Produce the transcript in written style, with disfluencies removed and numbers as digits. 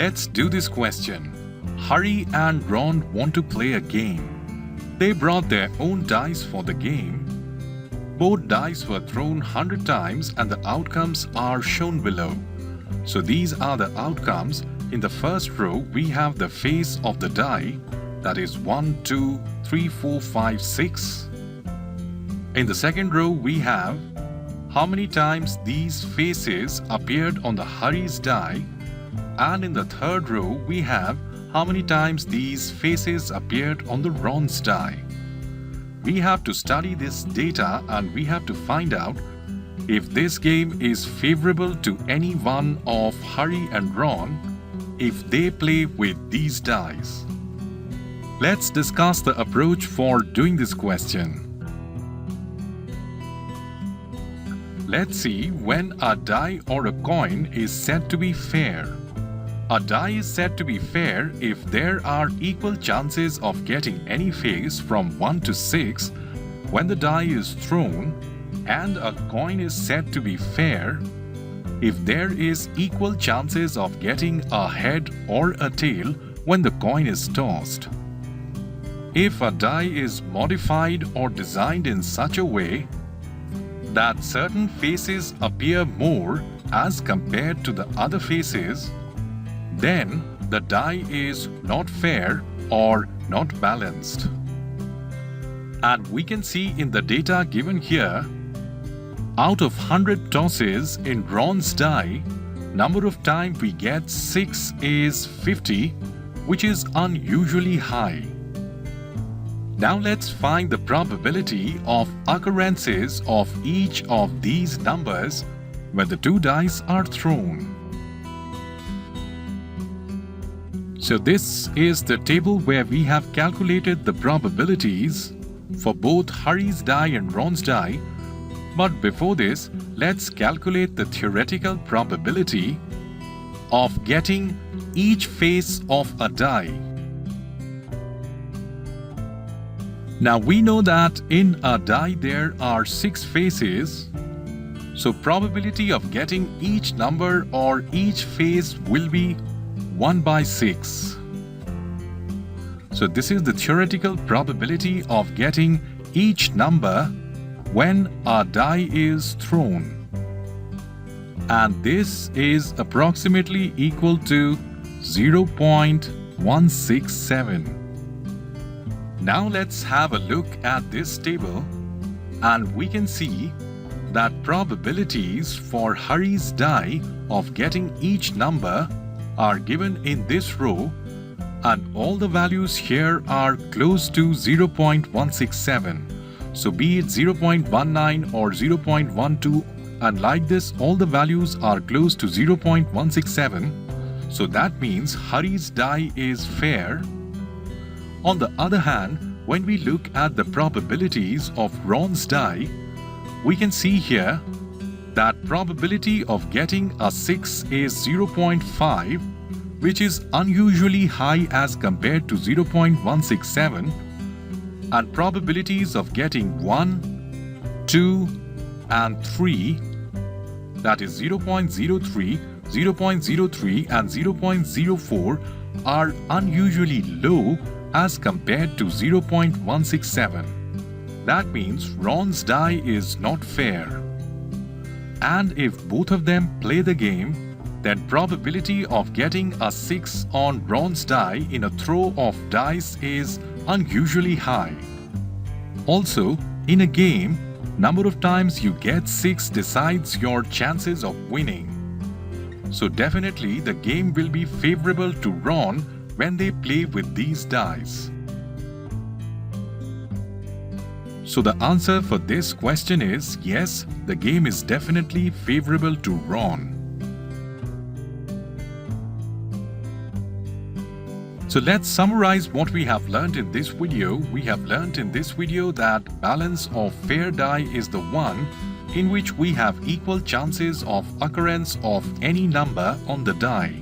Let's do this question. Hari and Ron want to play a game. They brought their own dice for the game. Both dice were thrown 100 times and the outcomes are shown below. So these are the outcomes. In the first row, we have the face of the die, that is 1, 2, 3, 4, 5, 6. In the second row, we have how many times these faces appeared on the Hari's die, and in the third row, we have how many times these faces appeared on the Ron's die. We have to study this data and we have to find out if this game is favorable to any one of Hari and Ron if they play with these dice. Let's discuss the approach for doing this question. Let's see when a die or a coin is said to be fair. A die is said to be fair if there are equal chances of getting any face from 1 to 6 when the die is thrown, and a coin is said to be fair if there is equal chances of getting a head or a tail when the coin is tossed. If a die is modified or designed in such a way that certain faces appear more as compared to the other faces, then the die is not fair or not balanced. And we can see in the data given here, out of 100 tosses in Ron's die, number of times we get 6 is 50, which is unusually high. Now let's find the probability of occurrences of each of these numbers when the two dice are thrown. So this is the table where we have calculated the probabilities for both Hari's die and Ron's die. But before this, let's calculate the theoretical probability of getting each face of a die. Now we know that in a die there are 6 faces, so probability of getting each number or each face will be 1 by 6. So this is the theoretical probability of getting each number when a die is thrown. And this is approximately equal to 0.167. Now let's have a look at this table and we can see that probabilities for Hari's die of getting each number are given in this row, and all the values here are close to 0.167. So be it 0.19 or 0.12, and like this all the values are close to 0.167. So that means Hari's die is fair. On the other hand, when we look at the probabilities of Ron's die, we can see here that probability of getting a 6 is 0.5, which is unusually high as compared to 0.167, and probabilities of getting 1, 2 and 3, that is 0.03, 0.03 and 0.04 are unusually low as compared to 0.167. That means Ron's die is not fair. And if both of them play the game, then probability of getting a 6 on Ron's die in a throw of dice is unusually high. Also, in a game, number of times you get 6 decides your chances of winning. So definitely the game will be favorable to Ron when they play with these dice. So the answer for this question is yes, the game is definitely favorable to Ron. So let's summarize what we have learned in this video. We have learned in this video that balance of fair die is the one in which we have equal chances of occurrence of any number on the die.